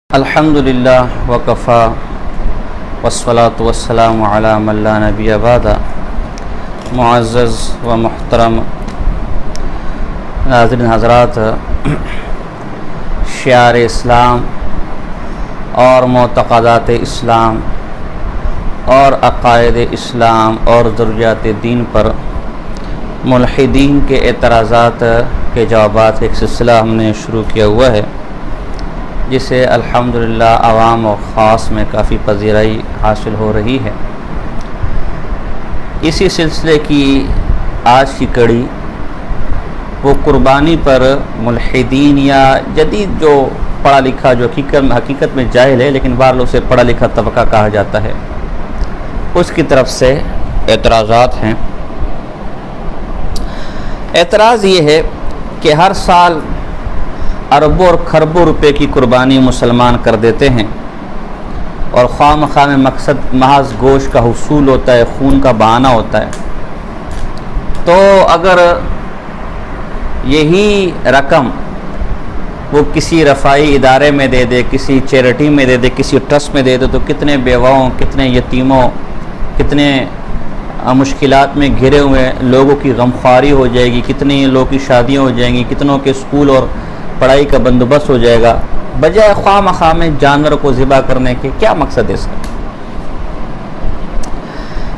الحمدللہ وکفا والصلاة والسلام علی من لا نبی بعد۔ معزز و محترم ناظرین حضرات، شعار اسلام اور معتقدات اسلام اور عقائد اسلام اور ضروریات دین پر ملحدین کے اعتراضات کے جوابات کا ایک سلسلہ ہم نے شروع کیا ہوا ہے، جسے الحمدللہ عوام و خاص میں کافی پذیرائی حاصل ہو رہی ہے۔ اسی سلسلے کی آج کی کڑی وہ قربانی پر ملحدین یا جدید جو پڑھا لکھا جو حقیقت میں جاہل ہے لیکن بعض لوگ سے پڑھا لکھا طبقہ کہا جاتا ہے، اس کی طرف سے اعتراضات ہیں۔ اعتراض یہ ہے کہ ہر سال اربوں اور کھربوں روپے کی قربانی مسلمان کر دیتے ہیں اور خواہ مخواہ میں مقصد محض گوشت کا حصول ہوتا ہے، خون کا بہانہ ہوتا ہے۔ تو اگر یہی رقم وہ کسی رفاہی ادارے میں دے دے، کسی چیریٹی میں دے دے، کسی ٹرسٹ میں دے دے، تو کتنے بیواؤں، کتنے یتیموں، کتنے مشکلات میں گھرے ہوئے لوگوں کی غمخواری ہو جائے گی، کتنے لوگوں کی شادیاں ہو جائیں گی، کتنوں کے اسکول اور پڑھائی کا بندوبست ہو جائے گا، بجائے خواہ مخواہ میں جانور کو ذبح کرنے کے۔ کیا مقصد ہے اس کا؟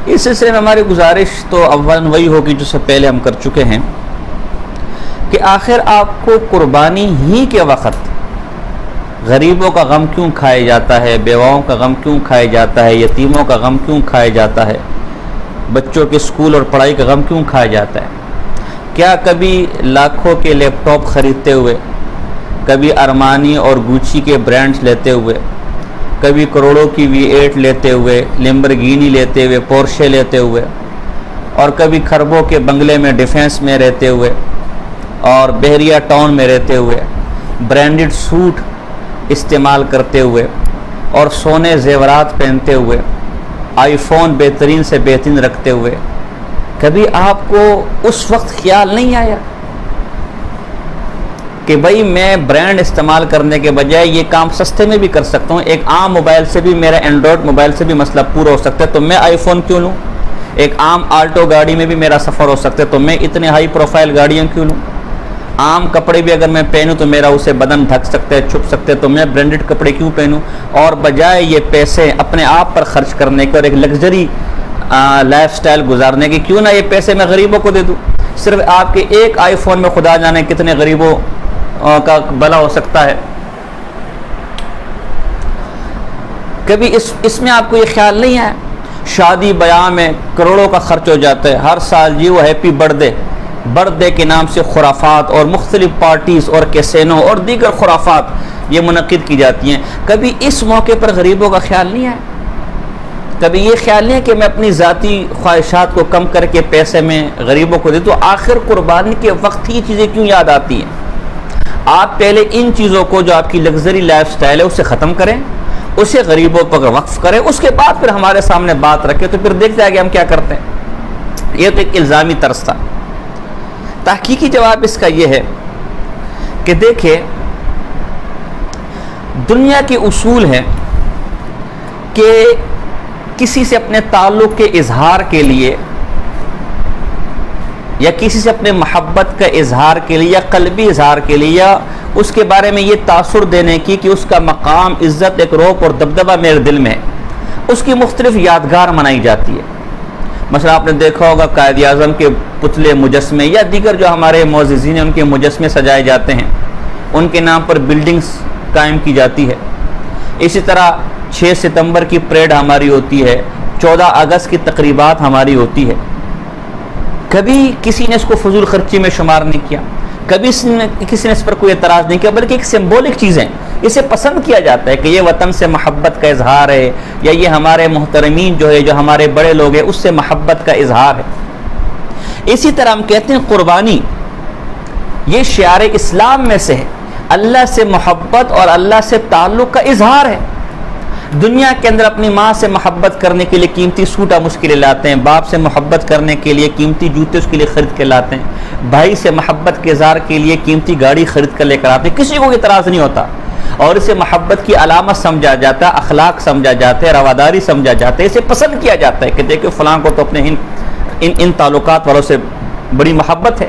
اس سلسلے میں ہماری گزارش تو اول وہی ہوگی جو سے پہلے ہم کر چکے ہیں کہ آخر آپ کو قربانی ہی کے وقت غریبوں کا غم کیوں کھایا جاتا ہے، بیواؤں کا غم کیوں کھایا جاتا ہے، یتیموں کا غم کیوں کھایا جاتا ہے، بچوں کے اسکول اور پڑھائی کا غم کیوں کھایا جاتا ہے؟ کیا کبھی لاکھوں کے لیپ ٹاپ خریدتے ہوئے، کبھی ارمانی اور گوچی کے برانڈز لیتے ہوئے، کبھی کروڑوں کی V8 لیتے ہوئے، لیمبرگینی لیتے ہوئے، پورشے لیتے ہوئے، اور کبھی کھربوں کے بنگلے میں ڈیفینس میں رہتے ہوئے اور بحریہ ٹاؤن میں رہتے ہوئے، برانڈڈ سوٹ استعمال کرتے ہوئے اور سونے زیورات پہنتے ہوئے، آئی فون بہترین سے بہترین رکھتے ہوئے، کبھی آپ کو اس وقت خیال نہیں آیا کہ بھئی میں برانڈ استعمال کرنے کے بجائے یہ کام سستے میں بھی کر سکتا ہوں؟ ایک عام موبائل سے بھی، میرا اینڈرائڈ موبائل سے بھی مسئلہ پورا ہو سکتا ہے، تو میں آئی فون کیوں لوں؟ ایک عام آلٹو گاڑی میں بھی میرا سفر ہو سکتا ہے، تو میں اتنے ہائی پروفائل گاڑیاں کیوں لوں؟ عام کپڑے بھی اگر میں پہنوں تو میرا اسے بدن ڈھک سکتا ہے، چھپ سکتے، تو میں برانڈڈ کپڑے کیوں پہنوں؟ اور بجائے یہ پیسے اپنے آپ پر خرچ کرنے کے اور ایک لگژری لائف سٹائل گزارنے کی، کیوں نہ یہ پیسے میں غریبوں کو دے دوں؟ صرف آپ کے ایک آئی فون میں خدا جانے کتنے غریبوں کا بھلا ہو سکتا ہے۔ کبھی اس میں آپ کو یہ خیال نہیں ہے؟ شادی بیاہ میں کروڑوں کا خرچ ہو جاتا ہے، ہر سال جی وہ ہیپی برتھ ڈے کے نام سے خرافات اور مختلف پارٹیز اور کیسینو اور دیگر خرافات یہ منعقد کی جاتی ہیں۔ کبھی اس موقع پر غریبوں کا خیال نہیں ہے؟ کبھی یہ خیال نہیں ہے کہ میں اپنی ذاتی خواہشات کو کم کر کے پیسے میں غریبوں کو دے دوں؟ آخر قربانی کے وقت ہی چیزیں کیوں یاد آتی ہیں؟ آپ پہلے ان چیزوں کو جو آپ کی لگژری لائف سٹائل ہے اسے ختم کریں، اسے غریبوں پر وقف کریں، اس کے بعد پھر ہمارے سامنے بات رکھیں، تو پھر دیکھ جائے گا ہم کیا کرتے ہیں۔ یہ تو ایک الزامی طرز تھا۔ تحقیقی جواب اس کا یہ ہے کہ دیکھیں، دنیا کے اصول ہیں کہ کسی سے اپنے تعلق کے اظہار کے لیے یا کسی سے اپنے محبت کا اظہار کے لیے یا قلبی اظہار کے لیے یا اس کے بارے میں یہ تاثر دینے کی کہ اس کا مقام، عزت، ایک روپ اور دبدبہ میرے دل میں ہے، اس کی مختلف یادگار منائی جاتی ہے۔ مثلا آپ نے دیکھا ہوگا قائد اعظم کے پتلے، مجسمے یا دیگر جو ہمارے معززین ہیں ان کے مجسمے سجائے جاتے ہیں، ان کے نام پر بلڈنگز قائم کی جاتی ہے۔ اسی طرح 6 ستمبر کی پریڈ ہماری ہوتی ہے، 14 اگست کی تقریبات ہماری ہوتی ہے۔ کبھی کسی نے اس کو فضول خرچی میں شمار نہیں کیا، کبھی کسی نے اس پر کوئی اعتراض نہیں کیا، بلکہ ایک سمبولک چیز ہے، اسے پسند کیا جاتا ہے کہ یہ وطن سے محبت کا اظہار ہے، یا یہ ہمارے محترمین جو ہے، جو ہمارے بڑے لوگ ہیں، اس سے محبت کا اظہار ہے۔ اسی طرح ہم کہتے ہیں قربانی یہ شعار اسلام میں سے ہے، اللہ سے محبت اور اللہ سے تعلق کا اظہار ہے۔ دنیا کے اندر اپنی ماں سے محبت کرنے کے لیے قیمتی سوٹ آپ اس کے لیے لاتے ہیں، باپ سے محبت کرنے کے لیے قیمتی جوتے اس کے لیے خرید کے لاتے ہیں، بھائی سے محبت کے اظہار کے لیے قیمتی گاڑی خرید کر لے کر آتے ہیں، کسی کو اعتراض نہیں ہوتا۔ اور اسے محبت کی علامت سمجھا جاتا ہے، اخلاق سمجھا جاتا ہے، رواداری سمجھا جاتا ہے، اسے پسند کیا جاتا ہے کہ دیکھو فلاں کو تو اپنے ان تعلقات والوں سے بڑی محبت ہے۔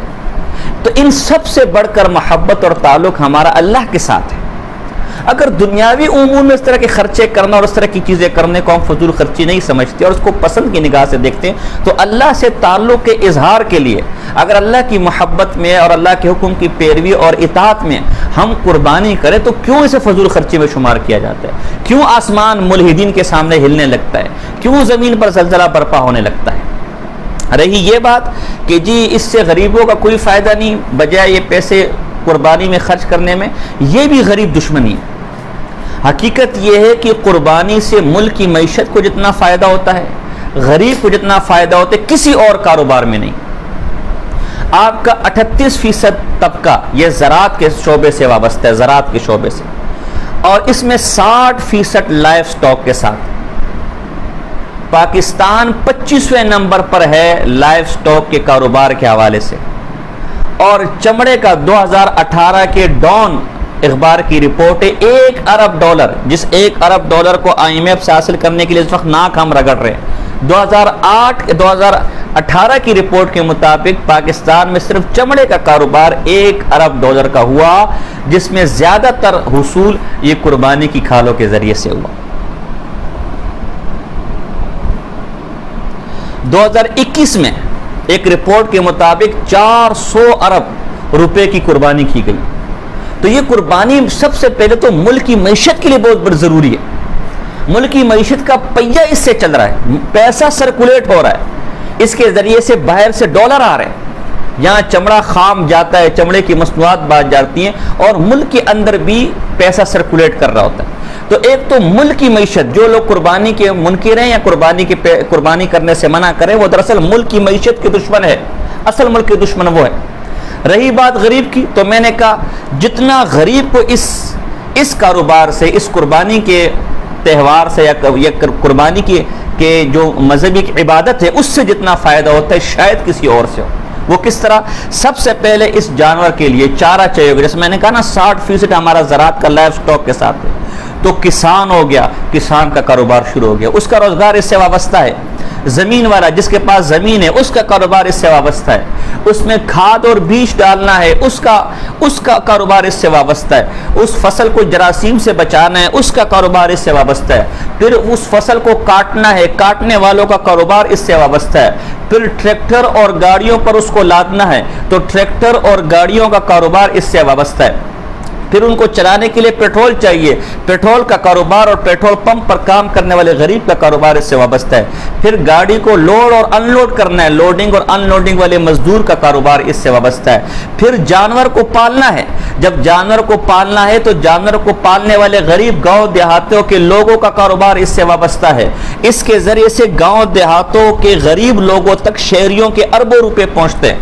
تو ان سب سے بڑھ کر محبت اور تعلق ہمارا اللہ کے ساتھ ہے۔ اگر دنیاوی امور میں اس طرح کے خرچے کرنا اور اس طرح کی چیزیں کرنے کو ہم فضول خرچی نہیں سمجھتے اور اس کو پسند کی نگاہ سے دیکھتے ہیں، تو اللہ سے تعلق کے اظہار کے لیے اگر اللہ کی محبت میں اور اللہ کے حکم کی پیروی اور اطاعت میں ہم قربانی کریں تو کیوں اسے فضول خرچی میں شمار کیا جاتا ہے؟ کیوں آسمان ملحدین کے سامنے ہلنے لگتا ہے؟ کیوں زمین پر زلزلہ برپا ہونے لگتا ہے؟ رہی یہ بات کہ جی اس سے غریبوں کا کوئی فائدہ نہیں بجائے یہ پیسے قربانی میں خرچ کرنے میں، یہ بھی غریب دشمنی ہے۔ حقیقت یہ ہے کہ قربانی سے ملک کی معیشت کو جتنا فائدہ ہوتا ہے، غریب کو جتنا فائدہ ہوتا ہے، کسی اور کاروبار میں نہیں۔ آپ کا 38% طبقہ یہ زراعت کے شعبے سے وابستہ ہے، زراعت کے شعبے سے، اور اس میں 60% لائف سٹاک کے ساتھ۔ پاکستان 25ویں نمبر پر ہے لائف سٹاک کے کاروبار کے حوالے سے، اور چمڑے کا 2018 کے ڈان اخبار کی رپورٹ ہے $1 ارب، جس $1 ارب کو IMF سے حاصل کرنے کے لیے اس وقت ناک ہم رگڑ رہے ہیں۔ 2018 کی رپورٹ کے مطابق پاکستان میں صرف چمڑے کا کاروبار $1 ارب کا ہوا، جس میں زیادہ تر حصول یہ قربانی کی کھالوں کے ذریعے سے ہوا۔ 2021 میں ایک رپورٹ کے مطابق 400 ارب روپے کی قربانی کی گئی۔ تو یہ قربانی سب سے پہلے تو ملک کی معیشت کے لیے بہت بڑی ضروری ہے۔ ملک کی معیشت کا پہیہ اس سے چل رہا ہے، پیسہ سرکولیٹ ہو رہا ہے، اس کے ذریعے سے باہر سے ڈالر آ رہے ہیں، یہاں چمڑا خام جاتا ہے، چمڑے کی مصنوعات باہر جاتی ہیں، اور ملک کے اندر بھی پیسہ سرکولیٹ کر رہا ہوتا ہے۔ تو ایک تو ملک کی معیشت، جو لوگ قربانی کے منکر ہیں یا قربانی کرنے سے منع کریں، وہ دراصل ملک کی معیشت کے دشمن ہے، اصل ملک کے دشمن وہ ہے۔ رہی بات غریب کی، تو میں نے کہا جتنا غریب کو اس کاروبار سے، اس قربانی کے تہوار سے یا قربانی کے جو مذہبی عبادت ہے اس سے جتنا فائدہ ہوتا ہے شاید کسی اور سے ہو۔ وہ کس طرح؟ سب سے پہلے اس جانور کے لیے چارہ چاہیے ہوگا، جیسے میں نے کہا نا 60% ہمارا زراعت کا لائف سٹاک کے ساتھ ہے، تو کسان ہو گیا، کسان کا کاروبار شروع ہو گیا، اس کا روزگار اس سے وابستہ ہے۔ زمین والا جس کے پاس زمین ہے اس کا کاروبار اس سے وابستہ ہے، اس میں کھاد اور بیج ڈالنا ہے اس کا کاروبار اس سے وابستہ ہے، اس فصل کو جراثیم سے بچانا ہے اس کا کاروبار اس سے وابستہ ہے، پھر اس فصل کو کاٹنا ہے، کاٹنے والوں کا کاروبار اس سے وابستہ ہے، پھر ٹریکٹر اور گاڑیوں پر اس کو لادنا ہے تو ٹریکٹر اور گاڑیوں کا کاروبار اس سے وابستہ ہے، پھر ان کو چلانے کے لیے پیٹرول چاہیے، پیٹرول کا کاروبار اور پیٹرول پمپ پر کام کرنے والے غریب کا کاروبار اس سے وابستہ ہے، پھر گاڑی کو لوڈ اور ان لوڈ کرنا ہے، لوڈنگ اور ان لوڈنگ والے مزدور کا کاروبار اس سے وابستہ ہے، پھر جانور کو پالنا ہے، جب جانور کو پالنا ہے تو جانور کو پالنے والے غریب گاؤں دیہاتوں کے لوگوں کا کاروبار اس سے وابستہ ہے، اس کے ذریعے سے گاؤں دیہاتوں کے غریب لوگوں تک شہریوں کے اربوں روپے پہنچتے ہیں۔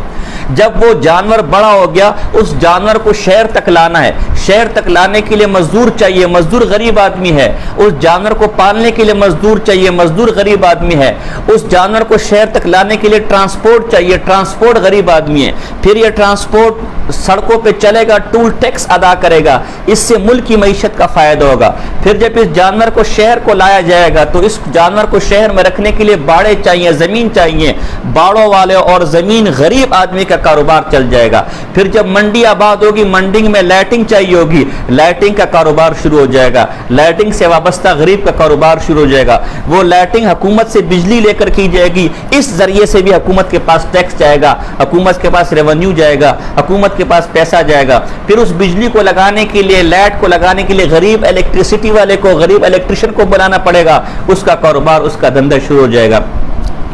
جب وہ جانور بڑا ہو گیا اس جانور کو شہر تک لانا ہے، شہر تک لانے کے لیے مزدور چاہیے، مزدور غریب آدمی ہے، اس جانور کو پالنے کے لیے مزدور چاہیے، مزدور غریب آدمی ہے، اس جانور کو شہر تک لانے کے لیے ٹرانسپورٹ چاہیے، ٹرانسپورٹ غریب آدمی ہے، پھر یہ ٹرانسپورٹ سڑکوں پہ چلے گا، ٹول ٹیکس ادا کرے گا، اس سے ملک کی معیشت کا فائدہ ہوگا، پھر جب اس جانور کو شہر کو لایا جائے گا تو اس جانور کو شہر میں رکھنے کے لیے باڑے چاہیے، زمین چاہیے، باڑوں والے اور زمین غریب آدمی کا کاروبار چل جائے گا، پھر جب منڈی آباد ہوگی منڈی میں لائٹنگ چاہیے ہوگی، لائٹنگ کا کاروبار شروع ہو جائے گا، لائٹنگ سے وابستہ غریب کا کاروبار شروع ہو جائے گا، وہ لائٹنگ حکومت سے بجلی لے کر کی جائے گی، اس ذریعے سے بھی حکومت کے پاس ٹیکس جائے گا، حکومت کے پاس ریونیو جائے گا، حکومت کے پاس پیسہ جائے گا، پھر اس بجلی کو لگانے کے لیے، لائٹ کو لگانے کے لیے غریب الیکٹریسٹی والے کو، غریب الیکٹریشین کو بلانا پڑے گا، اس کا کاروبار، اس کا دھندا شروع ہو جائے گا،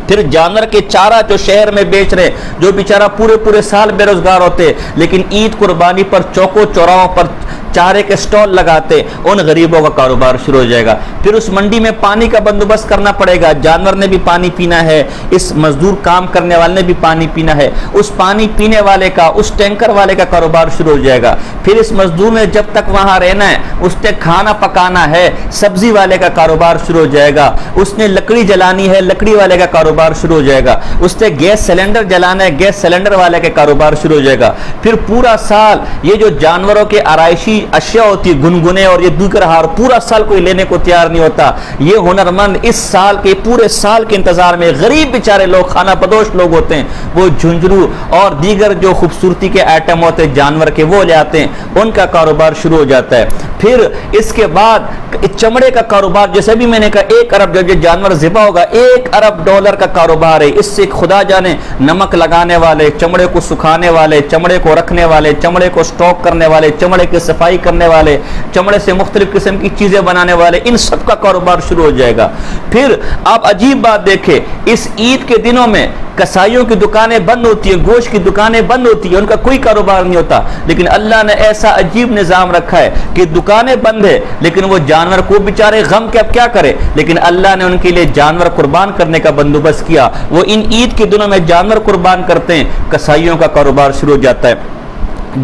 پھر جانور کے چارہ جو شہر میں بیچ رہے، جو بیچارہ پورے سال بے روزگار ہوتے لیکن عید قربانی پر چوکوں چوراہوں پر چارے کے سٹال لگاتے، ان غریبوں کا کاروبار شروع ہو جائے گا، پھر اس منڈی میں پانی کا بندوبست کرنا پڑے گا، جانور نے بھی پانی پینا ہے، اس مزدور کام کرنے والے نے بھی پانی پینا ہے، اس پانی پینے والے کا، اس ٹینکر والے کا کاروبار شروع ہو جائے گا، پھر اس مزدور نے جب تک وہاں رہنا ہے اس نے کھانا پکانا ہے، سبزی والے کا کاروبار شروع ہو جائے گا، اس نے لکڑی جلانی ہے، لکڑی والے کا کاروبار شروع ہو جائے گا، اس نے گیس سلنڈر جلانا ہے، گیس سلنڈر والے کا کاروبار شروع ہو جائے گا، پھر پورا سال یہ جو جانوروں کے آرائشی اشیاء ہوتی ہے گنگنے اور یہ دیگر ہار پورا سال کوئی لینے کو تیار نہیں ہوتا. یہ ہنرمند اس سال کے پورے سال کے انتظار میں غریب بیچارے لوگ خانہ بدوش لوگ ہوتے ہیں وہ جھنجھرو اور دیگر جو خوبصورتی کے آئٹم ہوتے ہیں جانور کے وہ لے آتے ہیں, ان کا کاروبار شروع ہو جاتا ہے. پھر اس کے بعد چمڑے کا کاروبار, جیسے بھی میں نے کہا 1 ارب جو جانور ذبح ہوگا $1 ارب کا کاروبار ہے. اس سے خدا جانے نمک لگانے والے, چمڑے کو سکھانے والے, چمڑے کو رکھنے والے, چمڑے کو سٹاک کرنے والے, چمڑے کی صفائی کرنے والے, چمڑے سے مختلف قسم کی چیزیں بنانے والے, ان سب کا کاروبار شروع ہو جائے گا. پھر آپ عجیب بات دیکھیں, اس عید کے دنوں میں کسائیوں کی دکانیں بند ہوتی ہیں, گوشت کی دکانیں بند ہوتی ہیں, ان کا کوئی کاروبار نہیں ہوتا. لیکن اللہ نے ایسا عجیب نظام رکھا ہے کہ دکانیں بند ہے لیکن وہ جانور کو بیچارے غم کے اب کیا کرے, لیکن اللہ نے ان کے لیے جانور قربان کرنے کا بندوبست کیا. وہ ان عید کے دنوں میں جانور قربان کرتے ہیں, کسائیوں کا کاروبار شروع ہو جاتا ہے.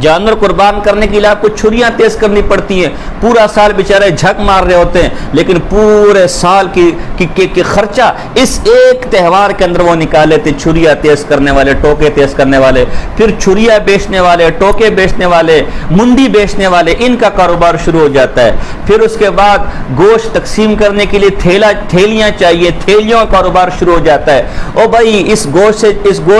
جانور قربان کرنے کے لیے آپ کو چھریاں تیز کرنی پڑتی ہیں, پورا سال بیچارے جھک مار رہے ہوتے ہیں, لیکن پورے سال کی خرچہ اس ایک تہوار کے اندر وہ نکال لیتے. چھریاں تیز کرنے والے, ٹوکے تیز کرنے والے, پھر چھریاں بیچنے والے, ٹوکے بیچنے والے, منڈی بیچنے والے, ان کا کاروبار شروع ہو جاتا ہے. پھر اس کے بعد گوشت تقسیم کرنے کے لیے تھیلیاں چاہیے, تھیلیوں کا کاروبار شروع ہو جاتا ہے. او بھائی اس گوشت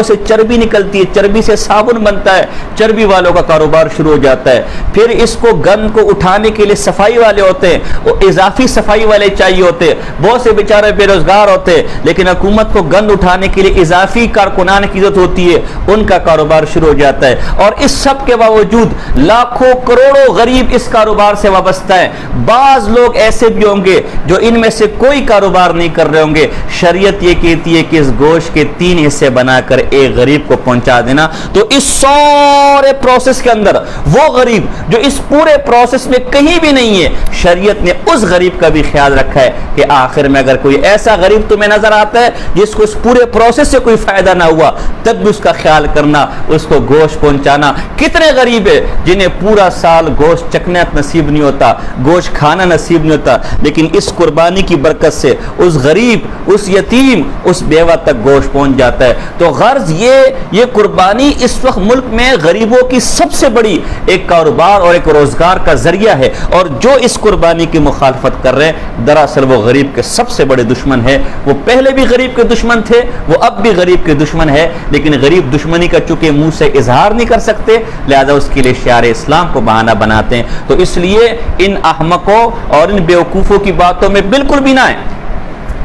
سے چربی نکلتی ہے, چربی سے صابن بنتا ہے, چربی والوں کا کاروبار شروع ہو جاتا ہے. پھر اس کو گند کو اٹھانے کے لیے صفائی والے ہوتے ہیں, وہ اضافی صفائی والے چاہیے ہوتے ہیں. بہت سے بیچارے بے روزگار ہوتے ہیں لیکن حکومت کو گند اٹھانے کے لیے اضافی کارکنان کی ضرورت ہوتی ہے, ان کا کاروبار شروع ہو جاتا ہے. اور اس سب کے باوجود لاکھوں کروڑوں غریب اس کاروبار سے وابستہ ہیں. بعض لوگ ایسے بھی ہوں گے جو ان میں سے کوئی کاروبار نہیں کر رہے ہوں گے. شریعت یہ کہتی ہے کہ اس گوشت کے 3 حصے بنا کر ایک غریب کو پہنچا دینا. تو اس سارے پروسیس کے اندر وہ غریب جو اس پورے پروسیس میں کہیں بھی نہیں ہے, شریعت نے اس غریب کا بھی خیال رکھا ہے کہ آخر میں اگر کوئی ایسا غریب تمہیں نظر آتا ہے جس کو اس پورے پروسیس سے کوئی فائدہ نہ ہوا, تب بھی اس کا خیال کرنا, اس کو گوشت پہنچانا. کتنے غریب ہے جنہیں پورا سال گوشت چکھنا نصیب نہیں ہوتا, گوشت کھانا نصیب نہیں ہوتا, لیکن اس قربانی کی برکت سے اس غریب, اس یتیم, اس بیوہ تک گوشت پہنچ جاتا ہے. تو غرض یہ قربانی اس وقت ملک میں غریبوں کی سب سے بڑی ایک کاروبار اور ایک روزگار کا ذریعہ ہے. اور جو اس قربانی کی مخالفت کر رہے ہیں دراصل وہ غریب کے سب سے بڑے دشمن ہے. وہ پہلے بھی غریب کے دشمن تھے, وہ اب بھی غریب کے دشمن ہے, لیکن غریب دشمنی کا چونکہ منہ سے اظہار نہیں کر سکتے لہذا اس کے لیے شعار اسلام کو بہانہ بناتے ہیں. تو اس لیے ان احمقوں اور ان بیوقوفوں کی باتوں میں بالکل بھی نہ آئیں.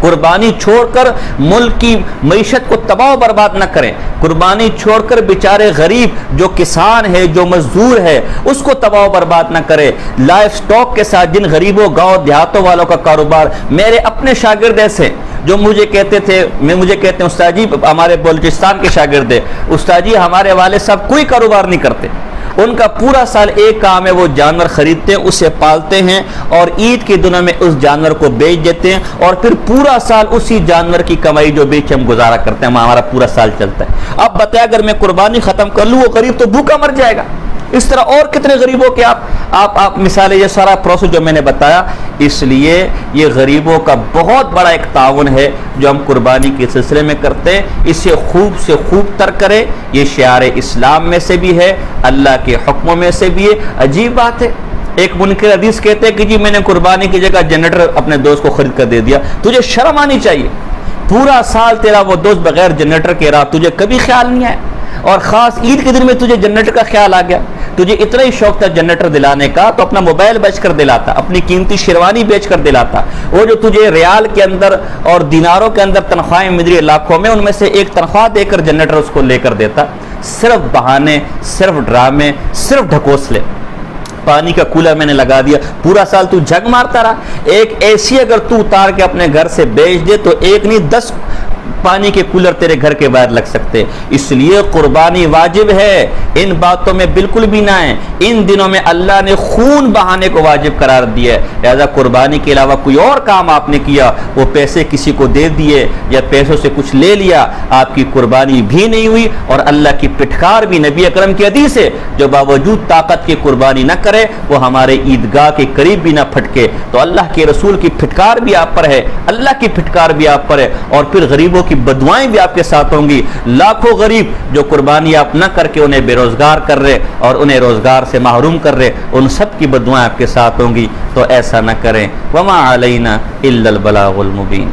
قربانی چھوڑ کر ملک کی معیشت کو تباہ و برباد نہ کریں. قربانی چھوڑ کر بیچارے غریب جو کسان ہے, جو مزدور ہے, اس کو تباہ و برباد نہ کرے. لائف سٹاک کے ساتھ جن غریبوں گاؤں دیہاتوں والوں کا کاروبار, میرے اپنے شاگرد ایسے جو مجھے کہتے ہیں استاد جی, ہمارے بلوچستان کے شاگرد ہیں, استاد جی ہمارے والد صاحب کوئی کاروبار نہیں کرتے, ان کا پورا سال ایک کام ہے, وہ جانور خریدتے ہیں, اسے پالتے ہیں اور عید کے دنوں میں اس جانور کو بیچ دیتے ہیں اور پھر پورا سال اسی جانور کی کمائی جو بیچ ہم گزارا کرتے ہیں, ہمارا پورا سال چلتا ہے. اب بتایا اگر میں قربانی ختم کر لوں وہ غریب تو بھوکا مر جائے گا. اس طرح اور کتنے غریبوں کے آپ مثالیں, یہ سارا پروسیس جو میں نے بتایا. اس لیے یہ غریبوں کا بہت بڑا ایک تعاون ہے جو ہم قربانی کے سلسلے میں کرتے ہیں. اسے خوب سے خوب تر کرے. یہ شعار اسلام میں سے بھی ہے, اللہ کے حکموں میں سے بھی ہے. عجیب بات ہے, ایک منکر حدیث کہتے ہیں کہ جی میں نے قربانی کی جگہ جنریٹر اپنے دوست کو خرید کر دے دیا. تجھے شرم آنی چاہیے, پورا سال تیرا وہ دوست بغیر جنریٹر کے رہا, تجھے کبھی خیال نہیں آیا اور خاص عید کے دن میں تجھے جنریٹر کا خیال آ گیا. تجھے اتنا ہی شوق تھا جنریٹر دلانے کا تو اپنا موبائل بیچ کر دلاتا, اپنی قیمتی شیروانی بیچ کر دلاتا. وہ جو تجھے ریال کے اندر اور دیناروں کے اندر تنخواہیں مل رہی لاکھوں میں, ان میں سے ایک تنخواہ دے کر جنریٹر اس کو لے کر دیتا. صرف بہانے, صرف ڈرامے, صرف ڈھکوسلے. پانی کا کولر میں نے لگا دیا, پورا سال تو جھگ مارتا رہا. ایک ایسی اگر تو اتار کے اپنے گھر سے بیچ دے تو ایک نہیں 10 پانی کے کولر تیرے گھر کے باہر لگ سکتے. اس لیے قربانی واجب ہے, ان باتوں میں بالکل بھی نہ آئیں. ان دنوں میں اللہ نے خون بہانے کو واجب قرار دیا ہے, لہذا قربانی کے علاوہ کوئی اور کام آپ نے کیا, وہ پیسے کسی کو دے دیے یا پیسوں سے کچھ لے لیا, آپ کی قربانی بھی نہیں ہوئی اور اللہ کی پٹکار بھی. نبی اکرم کی حدیث ہے جو باوجود طاقت کی قربانی نہ کرے وہ ہمارے عیدگاہ کے قریب بھی نہ پھٹکے. تو اللہ کے رسول کی پھٹکار بھی آپ پر ہے, اللہ کی پھٹکار بھی آپ پر ہے. اور پھر غریبوں غریبوں کی بددعائیں بھی آپ کے ساتھ ہوں گی، لاکھوں غریب جو قربانی آپ نہ کر کے انہیں بے روزگار کر رہے اور انہیں روزگار سے محروم کر رہے، ان سب کی بددعائیں آپ کے ساتھ ہوں گی، تو ایسا نہ کریں۔ وما علینا الا البلاغ المبین۔